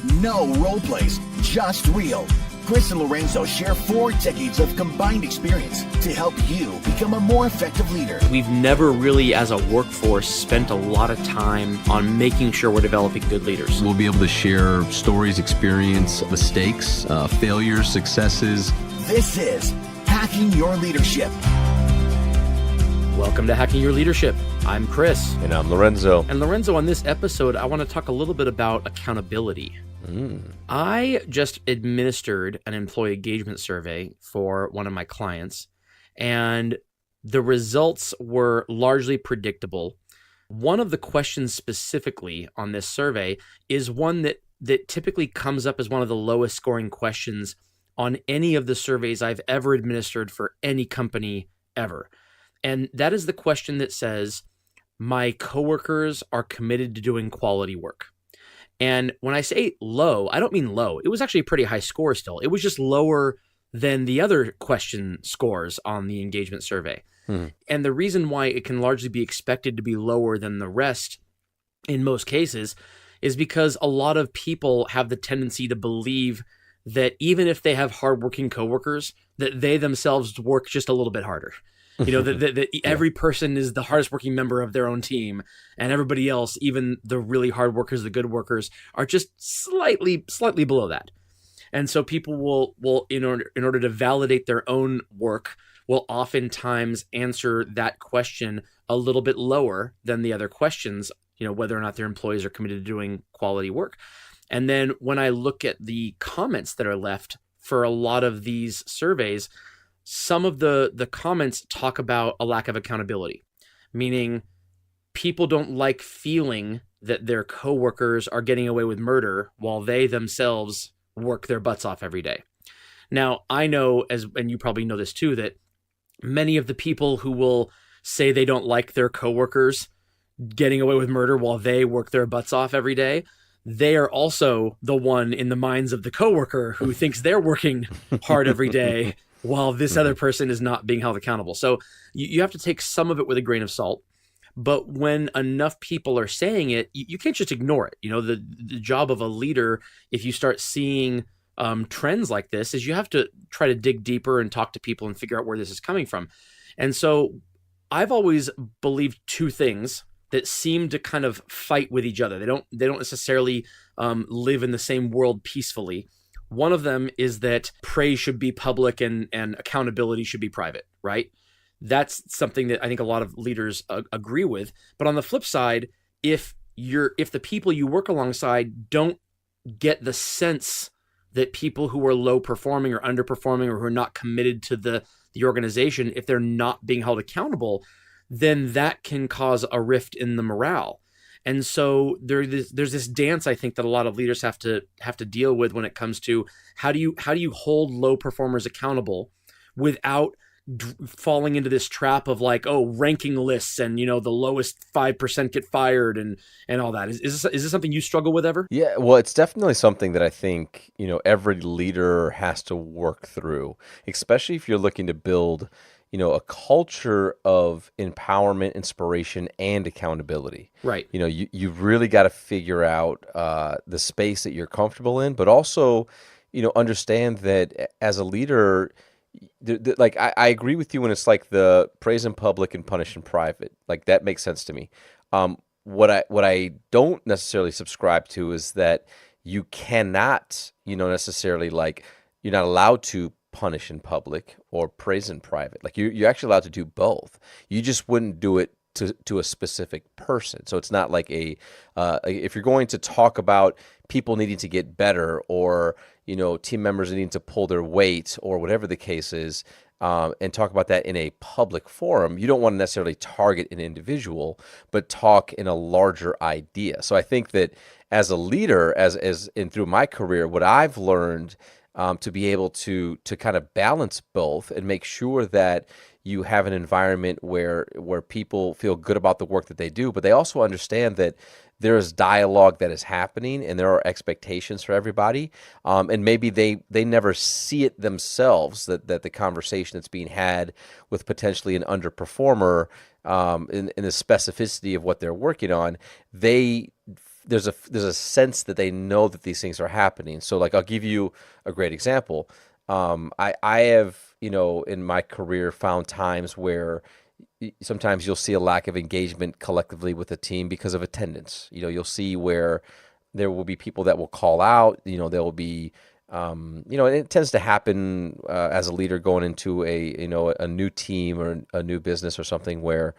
No role plays, just real. Chris and Lorenzo share 4 decades of combined experience to help you become a more effective leader. We've never really, as a workforce, spent a lot of time on making sure we're developing good leaders. We'll be able to share stories, experience, mistakes, failures, successes. This is Hacking Your Leadership. Welcome to Hacking Your Leadership. I'm Chris. And I'm Lorenzo. And Lorenzo, on this episode, I want to talk a little bit about accountability. I just administered an employee engagement survey for one of my clients, and the results were largely predictable. One of the questions specifically on this survey is one that typically comes up as one of the lowest scoring questions on any of the surveys I've ever administered for any company ever. And that is the question that says, my coworkers are committed to doing quality work. And when I say low, I don't mean low. It was actually a pretty high score still. It was just lower than the other question scores on the engagement survey. And the reason why it can largely be expected to be lower than the rest in most cases is because a lot of people have the tendency to believe that even if they have hardworking coworkers, that they themselves work just a little bit harder. You know, that every person is the hardest working member of their own team, and everybody else, even the really hard workers, the good workers, are just slightly below that. And so people will in order to validate their own work, will oftentimes answer that question a little bit lower than the other questions, you know, whether or not their employees are committed to doing quality work. And then when I look at the comments that are left for a lot of these surveys, some of the comments talk about a lack of accountability, meaning people don't like feeling that their coworkers are getting away with murder while they themselves work their butts off every day. Now, I know, and you probably know this too, that many of the people who will say they don't like their coworkers getting away with murder while they work their butts off every day, they are also the one in the minds of the coworker who thinks they're working hard every day while this other person is not being held accountable. So you have to take some of it with a grain of salt. But when enough people are saying it, you can't just ignore it. You know, the job of a leader, if you start seeing trends like this, is you have to try to dig deeper and talk to people and figure out where this is coming from. And so I've always believed 2 things that seem to kind of fight with each other. They don't necessarily live in the same world peacefully. One of them is that praise should be public and accountability should be private, right? That's something that I think a lot of leaders agree with. But on the flip side, if the people you work alongside don't get the sense that people who are low performing or underperforming or who are not committed to the organization, if they're not being held accountable, then that can cause a rift in the morale. And so there's this dance, I think, that a lot of leaders have to deal with when it comes to how do you hold low performers accountable without falling into this trap of like, oh, ranking lists and, you know, the lowest 5% get fired and all that. Is this something you struggle with ever? Yeah, well, it's definitely something that I think, you know, every leader has to work through, especially if you're looking to build, you know, a culture of empowerment, inspiration, and accountability. Right. You know, you've really got to figure out the space that you're comfortable in, but also, you know, understand that as a leader, like I agree with you when it's like the praise in public and punish in private. Like that makes sense to me. What I don't necessarily subscribe to is that you cannot, you know, necessarily like you're not allowed to punish in public or praise in private. Like you're actually allowed to do both. You just wouldn't do it to a specific person. So it's not like if you're going to talk about people needing to get better or, you know, team members needing to pull their weight or whatever the case is, and talk about that in a public forum, you don't want to necessarily target an individual, but talk in a larger idea. So I think that as a leader, as in through my career, what I've learned to be able to kind of balance both and make sure that you have an environment where people feel good about the work that they do, but they also understand that there is dialogue that is happening and there are expectations for everybody. And maybe they never see it themselves, that the conversation that's being had with potentially an underperformer in the specificity of what they're working on, they there's a sense that they know that these things are happening. So like I'll give you a great example. I have, in my career found times where sometimes you'll see a lack of engagement collectively with a team because of attendance. You'll see where there will be people that will call out. There will be, and it tends to happen as a leader going into a new team or a new business or something where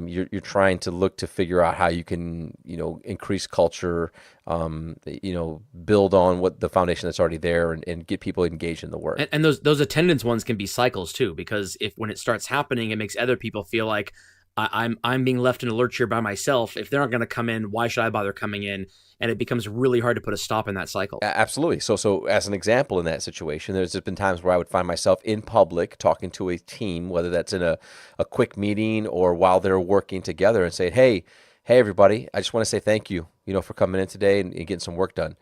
you're trying to look to figure out how you can increase culture, build on what the foundation that's already there, and get people engaged in the work. And those attendance ones can be cycles too, because when it starts happening, it makes other people feel like I'm being left in a lurch here by myself. If they're not going to come in, why should I bother coming in? And it becomes really hard to put a stop in that cycle. Absolutely. So as an example in that situation, there's just been times where I would find myself in public talking to a team, whether that's in a quick meeting or while they're working together, and say, hey, everybody, I just want to say thank you, for coming in today and getting some work done.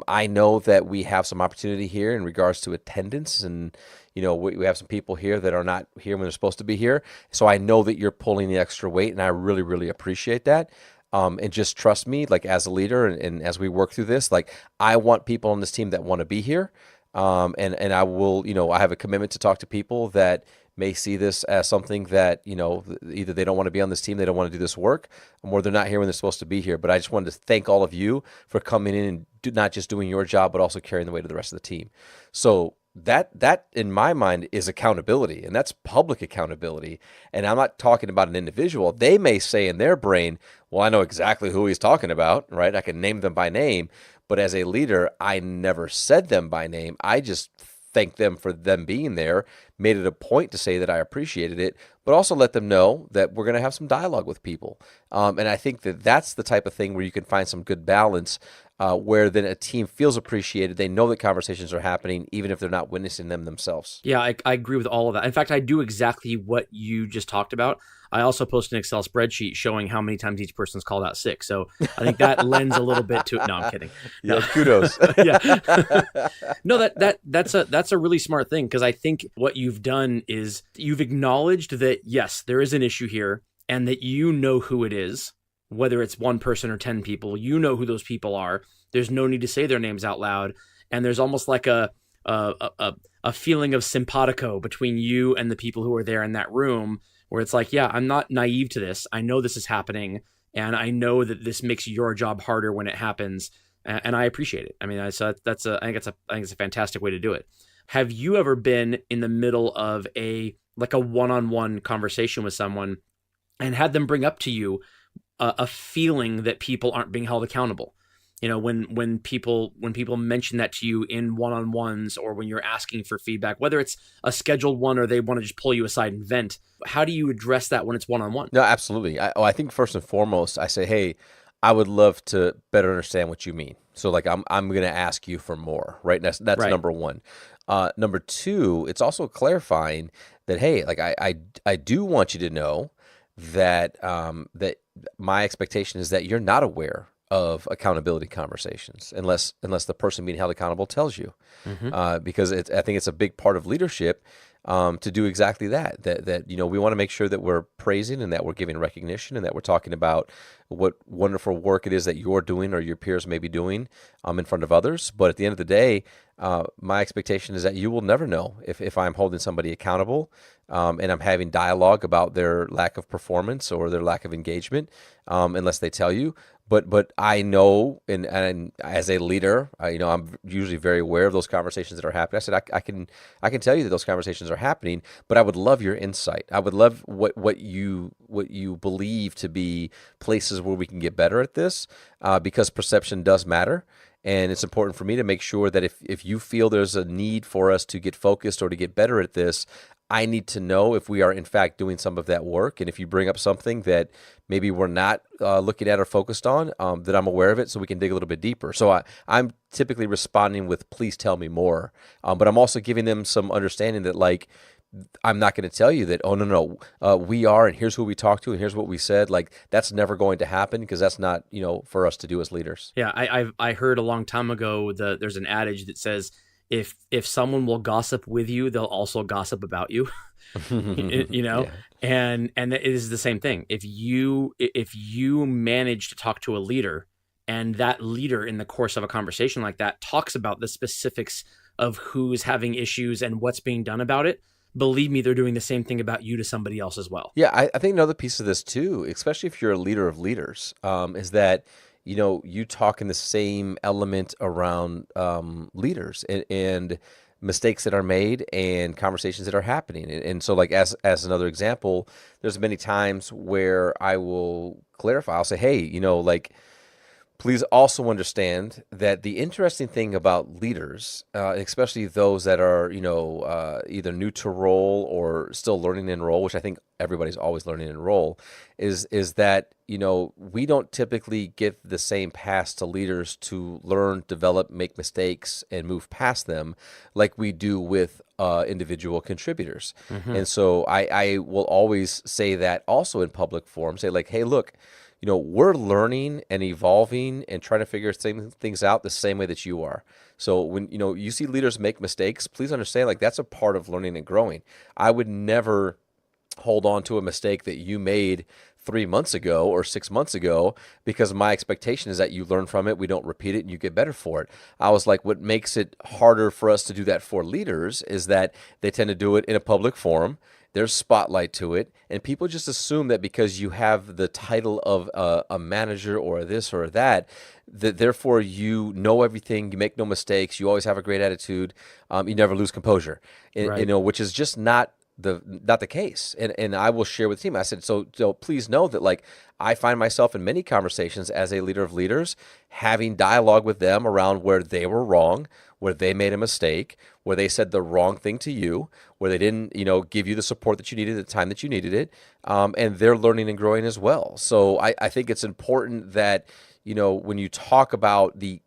I know that we have some opportunity here in regards to attendance, and we have some people here that are not here when they're supposed to be here. So I know that you're pulling the extra weight, and I really, really appreciate that. And just trust me, like as a leader, and as we work through this, like I want people on this team that want to be here. And I will, I have a commitment to talk to people that may see this as something that, either they don't want to be on this team, they don't want to do this work, or they're not here when they're supposed to be here. But I just wanted to thank all of you for coming in and not just doing your job, but also carrying the weight of the rest of the team. So that in my mind is accountability, and that's public accountability. And I'm not talking about an individual. They may say in their brain, well, I know exactly who he's talking about, right? I can name them by name. But as a leader, I never said them by name. I just thanked them for them being there, made it a point to say that I appreciated it, but also let them know that we're going to have some dialogue with people. And I think that that's the type of thing where you can find some good balance, where then a team feels appreciated. They know that conversations are happening, even if they're not witnessing them themselves. Yeah, I agree with all of that. In fact, I do exactly what you just talked about. I also post an Excel spreadsheet showing how many times each person's called out sick. So I think that lends a little bit to it. No, I'm kidding. No. Yeah, kudos. Yeah. No, that's a really smart thing, because I think what you've done is you've acknowledged that, yes, there is an issue here, and that you know who it is, whether it's one person or 10 people. You know who those people are. There's no need to say their names out loud. And there's almost like a feeling of simpatico between you and the people who are there in that room, where it's like, yeah, I'm not naive to this. I know this is happening, and I know that this makes your job harder when it happens, and I appreciate it. I mean, I think it's a fantastic way to do it. Have you ever been in the middle of a one-on-one conversation with someone and had them bring up to you a feeling that people aren't being held accountable? When people mention that to you in one-on-ones, or when you're asking for feedback, whether it's a scheduled one or they want to just pull you aside and vent, how do you address that when it's one-on-one? No, absolutely. I think first and foremost, I say, hey, I would love to better understand what you mean. So like I'm going to ask you for more, right? That's right. Number one. Number two, it's also clarifying that, hey, like I do want you to know that that my expectation is that you're not aware of accountability conversations unless the person being held accountable tells you, because I think it's a big part of leadership to do exactly that. That we want to make sure that we're praising and that we're giving recognition and that we're talking about what wonderful work it is that you're doing or your peers may be doing in front of others. But at the end of the day, my expectation is that you will never know if I'm holding somebody accountable and I'm having dialogue about their lack of performance or their lack of engagement, unless they tell you. But I know, and as a leader, I'm usually very aware of those conversations that are happening. I said I can tell you that those conversations are happening, but I would love your insight. I would love what you believe to be places where we can get better at this, because perception does matter. And it's important for me to make sure that if you feel there's a need for us to get focused or to get better at this, I need to know if we are in fact doing some of that work. And if you bring up something that maybe we're not looking at or focused on, that I'm aware of it so we can dig a little bit deeper. So I'm typically responding with, please tell me more. But I'm also giving them some understanding that, like, I'm not going to tell you that, oh, no, we are, and here's who we talked to, and here's what we said. Like, that's never going to happen, because that's not, for us to do as leaders. Yeah, I heard a long time ago there's an adage that says, if someone will gossip with you, they'll also gossip about you. Yeah. And it is the same thing. If you manage to talk to a leader and that leader in the course of a conversation like that talks about the specifics of who's having issues and what's being done about it, believe me, they're doing the same thing about you to somebody else as well. Yeah, I think another piece of this too, especially if you're a leader of leaders, is that you talk in the same element around leaders and mistakes that are made and conversations that are happening. And so, like as another example, there's many times where I will clarify. I'll say, hey, like, please also understand that the interesting thing about leaders, especially those that are, either new to role or still learning in role, which I think everybody's always learning in role, is that, we don't typically give the same pass to leaders to learn, develop, make mistakes, and move past them like we do with individual contributors. And so I will always say that also in public forums, say like, hey, look, we're learning and evolving and trying to figure things out the same way that you are. So when, you see leaders make mistakes, please understand, like, that's a part of learning and growing. I would never hold on to a mistake that you made 3 months ago or 6 months ago, because my expectation is that you learn from it, we don't repeat it, and you get better for it. I was like, what makes it harder for us to do that for leaders is that they tend to do it in a public forum. There's spotlight to it, and people just assume that because you have the title of a manager or this or that therefore you know everything, you make no mistakes, you always have a great attitude, you never lose composure, Right. which is just not the case. And I will share with the team. I said, so please know that, like, I find myself in many conversations as a leader of leaders having dialogue with them around where they were wrong, where they made a mistake, where they said the wrong thing to you, where they didn't, give you the support that you needed at the time that you needed it, and they're learning and growing as well. So I think it's important that, when you talk about the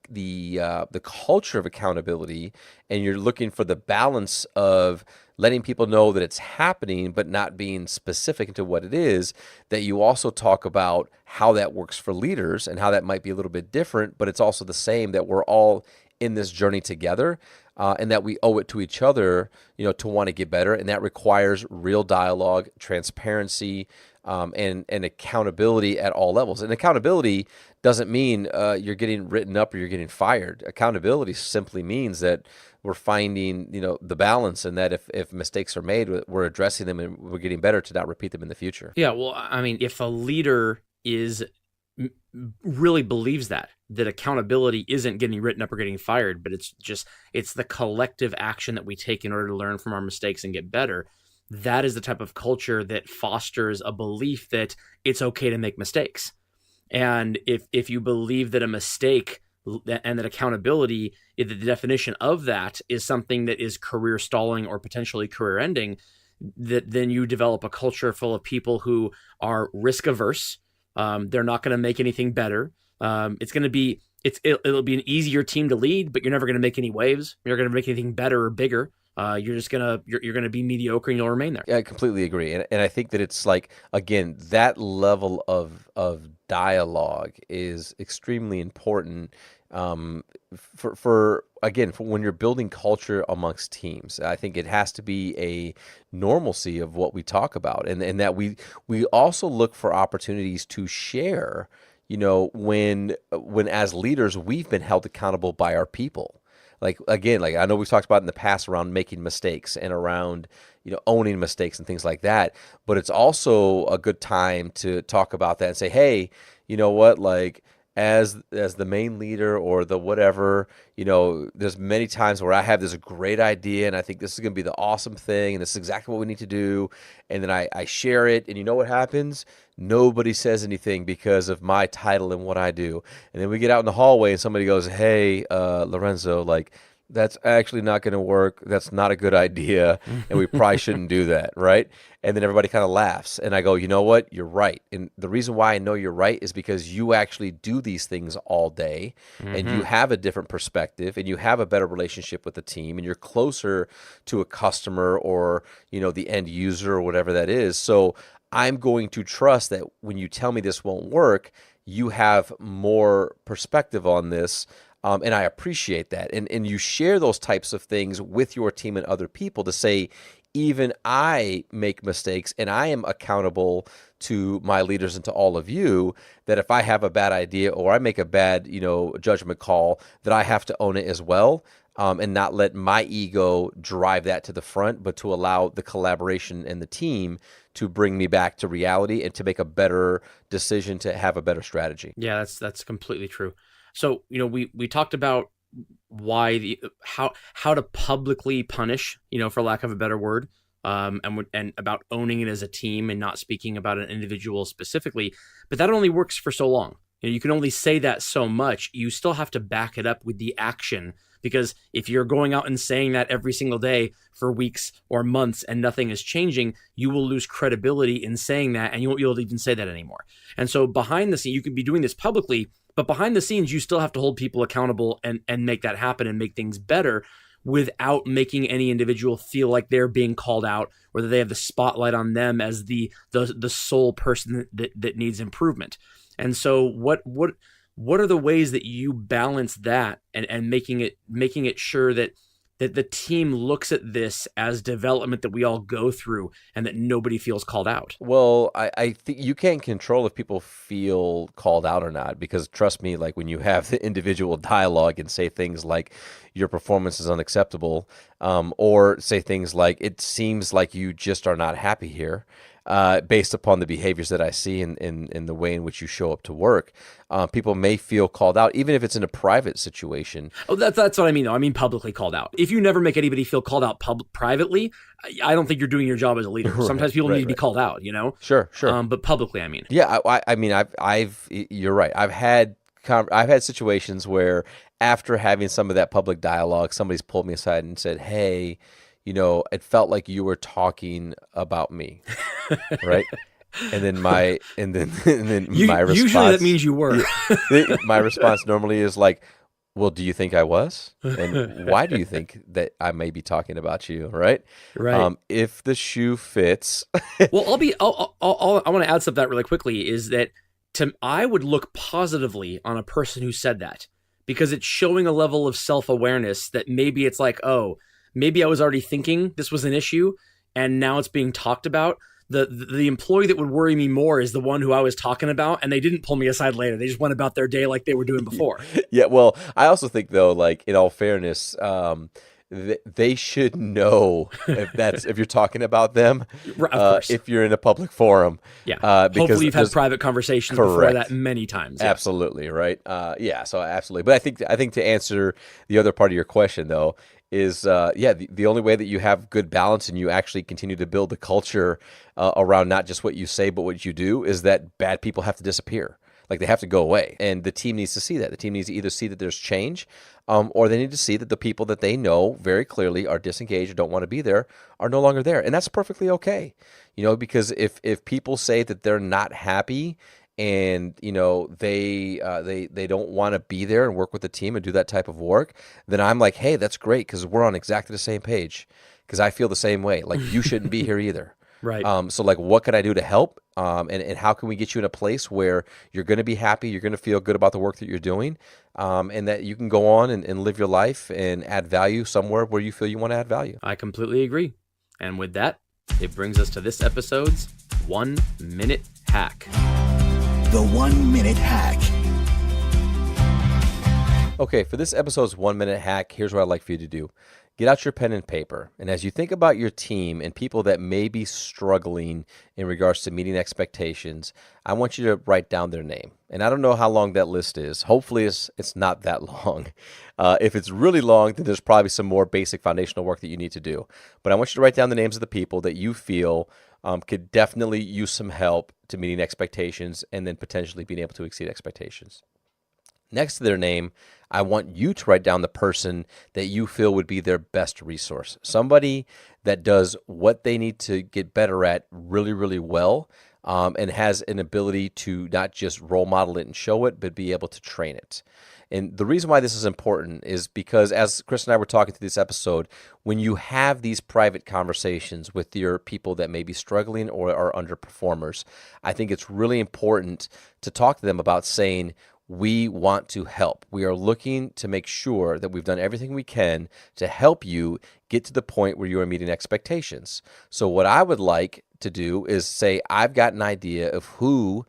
culture of accountability, and you're looking for the balance of letting people know that it's happening, but not being specific into what it is, that you also talk about how that works for leaders and how that might be a little bit different, but it's also the same, that we're all in this journey together, and that we owe it to each other, to want to get better. And that requires real dialogue, transparency, and accountability at all levels. And accountability doesn't mean you're getting written up or you're getting fired. Accountability simply means that we're finding, the balance, and that if mistakes are made, we're addressing them and we're getting better to not repeat them in the future. Yeah, well, I mean, if a leader really believes that accountability isn't getting written up or getting fired, but it's the collective action that we take in order to learn from our mistakes and get better. That is the type of culture that fosters a belief that it's okay to make mistakes. And if you believe that a mistake and that accountability, the definition of that is something that is career stalling or potentially career ending, then you develop a culture full of people who are risk averse. They're not going to make anything better. It'll be an easier team to lead, but you're never going to make any waves. You're going to make anything better or bigger. You're going to be mediocre, and you'll remain there. Yeah, I completely agree. And I think that it's like, again, that level of dialogue is extremely important, for when you're building culture amongst teams. I think it has to be a normalcy of what we talk about, and that we also look for opportunities to share, when as leaders we've been held accountable by our people. Like, again, like I know we've talked about in the past around making mistakes and around, owning mistakes and things like that. But it's also a good time to talk about that and say, hey, you know what, like, as the main leader or the whatever, there's many times where I have this great idea and I think this is going to be the awesome thing and this is exactly what we need to do. And then I share it, and you know what happens? Nobody says anything because of my title and what I do. And then we get out in the hallway and somebody goes, hey, Lorenzo, like, that's actually not going to work. That's not a good idea. And we probably shouldn't do that. Right. And then everybody kind of laughs. And I go, you know what? You're right. And the reason why I know you're right is because you actually do these things all day, and you have a different perspective, and you have a better relationship with the team, and you're closer to a customer or, the end user or whatever that is. So I'm going to trust that when you tell me this won't work, you have more perspective on this. And I appreciate that. And you share those types of things with your team and other people to say, even I make mistakes, and I am accountable to my leaders and to all of you, that if I have a bad idea or I make a bad, judgment call, that I have to own it as well, and not let my ego drive that to the front, but to allow the collaboration and the team to bring me back to reality and to make a better decision, to have a better strategy. Yeah, that's completely true. So, we talked about why how to publicly punish, for lack of a better word, and about owning it as a team and not speaking about an individual specifically. But that only works for so long. You can only say that so much. You still have to back it up with the action, because if you're going out and saying that every single day for weeks or months and nothing is changing, you will lose credibility in saying that, and you won't be able to even say that anymore. And so behind the scenes, you could be doing this publicly, but behind the scenes, you still have to hold people accountable and make that happen and make things better without making any individual feel like they're being called out, or that they have the spotlight on them as the sole person that needs improvement. And so what are the ways that you balance that and making it sure that the team looks at this as development that we all go through and that nobody feels called out? Well, I think you can't control if people feel called out or not, because trust me, like when you have the individual dialogue and say things like your performance is unacceptable, or say things like it seems like you just are not happy here, based upon the behaviors that I see in the way in which you show up to work, people may feel called out, even if it's in a private situation. Oh, that's what I mean, though. I mean publicly called out. If you never make anybody feel called out privately, I don't think you're doing your job as a leader. Sometimes people need to be called out, Sure. But publicly, I mean. Yeah, I mean, you're right. I've had situations where after having some of that public dialogue, somebody's pulled me aside and said, "Hey, it felt like you were talking about me," right? And then my response. Usually that means you were. My response normally is like, "Well, do you think I was? And why do you think that I may be talking about you?" Right? Right. If the shoe fits. Well, I want to add something to that really quickly, is that I would look positively on a person who said that, because it's showing a level of self-awareness that maybe it's like, oh, maybe I was already thinking this was an issue and now it's being talked about. The employee that would worry me more is the one who I was talking about, and they didn't pull me aside later. They just went about their day like they were doing before. Yeah, well, I also think, though, like, in all fairness, they should know if you're talking about them, Of course. if you're in a public forum. Yeah. Because hopefully you've had private conversations before that many times. Yeah. Absolutely, right? Yeah, so absolutely. But I think to answer the other part of your question, though, is the only way that you have good balance and you actually continue to build the culture around not just what you say but what you do, is that bad people have to disappear. Like, they have to go away, and the team needs to see that. The team needs to either see that there's change, or they need to see that the people that they know very clearly are disengaged or don't want to be there are no longer there, and that's perfectly okay. Because if people say that they're not happy and they don't want to be there and work with the team and do that type of work, then I'm like, hey, that's great, because we're on exactly the same page, because I feel the same way. Like, you shouldn't be here either. Right. So, like, what can I do to help? And how can we get you in a place where you're going to be happy, you're going to feel good about the work that you're doing, and that you can go on and live your life and add value somewhere where you feel you want to add value. I completely agree. And with that, it brings us to this episode's 1 Minute Hack. The 1 Minute Hack. Okay, for this episode's 1 Minute Hack, here's what I'd like for you to do. Get out your pen and paper, and as you think about your team and people that may be struggling in regards to meeting expectations, I want you to write down their name. And I don't know how long that list is. Hopefully it's not that long. If it's really long, then there's probably some more basic foundational work that you need to do. But I want you to write down the names of the people that you feel could definitely use some help to meeting expectations and then potentially being able to exceed expectations. Next to their name, I want you to write down the person that you feel would be their best resource. Somebody that does what they need to get better at really, really well, and has an ability to not just role model it and show it, but be able to train it. And the reason why this is important is because, as Chris and I were talking through this episode, when you have these private conversations with your people that may be struggling or are underperformers, I think it's really important to talk to them about saying, we want to help. We are looking to make sure that we've done everything we can to help you get to the point where you are meeting expectations. So what I would like to do is say, I've got an idea of who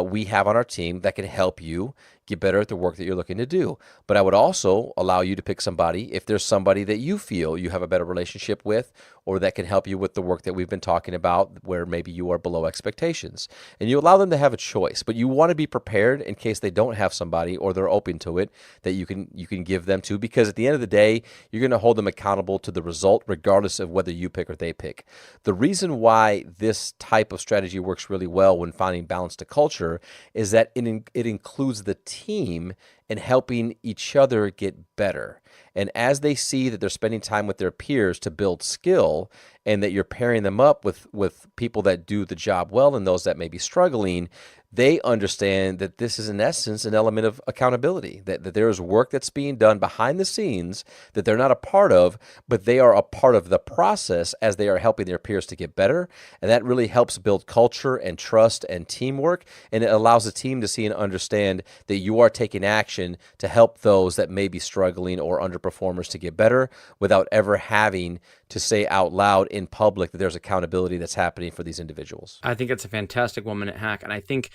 we have on our team that can help you get better at the work that you're looking to do. But I would also allow you to pick somebody if there's somebody that you feel you have a better relationship with or that can help you with the work that we've been talking about where maybe you are below expectations. And you allow them to have a choice, but you want to be prepared in case they don't have somebody or they're open to it that you can give them to, because at the end of the day, you're going to hold them accountable to the result regardless of whether you pick or they pick. The reason why this type of strategy works really well when finding balance to culture is that it includes the team and helping each other get better. And as they see that they're spending time with their peers to build skill and that you're pairing them up with people that do the job well and those that may be struggling, they understand that this is in essence an element of accountability, that there is work that's being done behind the scenes that they're not a part of, but they are a part of the process as they are helping their peers to get better. And that really helps build culture and trust and teamwork. And it allows the team to see and understand that you are taking action to help those that may be struggling or underperformers to get better without ever having to say out loud in public that there's accountability that's happening for these individuals. I think it's a fantastic 1 minute hack. And I think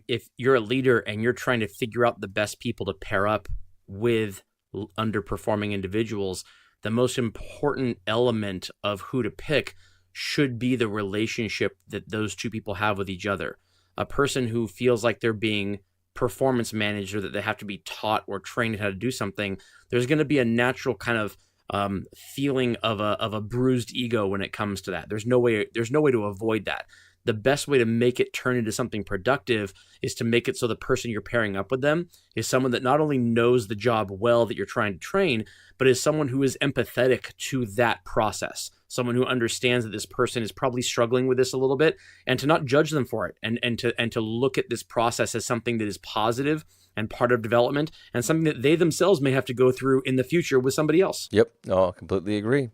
if you're a leader and you're trying to figure out the best people to pair up with underperforming individuals, the most important element of who to pick should be the relationship that those two people have with each other. A person who feels like they're being performance managed or that they have to be taught or trained how to do something, there's going to be a natural kind of feeling of a bruised ego when it comes to that. There's no way to avoid that. The best way to make it turn into something productive is to make it so the person you're pairing up with them is someone that not only knows the job well that you're trying to train, but is someone who is empathetic to that process, someone who understands that this person is probably struggling with this a little bit, and to not judge them for it, and to look at this process as something that is positive and part of development and something that they themselves may have to go through in the future with somebody else. Yep, no, I completely agree.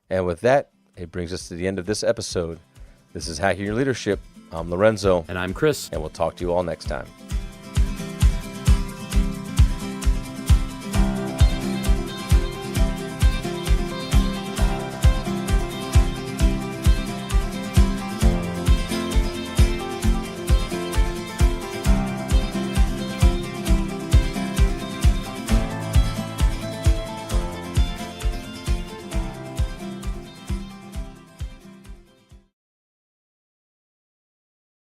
And with that, it brings us to the end of this episode. This is Hacking Your Leadership. I'm Lorenzo. And I'm Chris. And we'll talk to you all next time.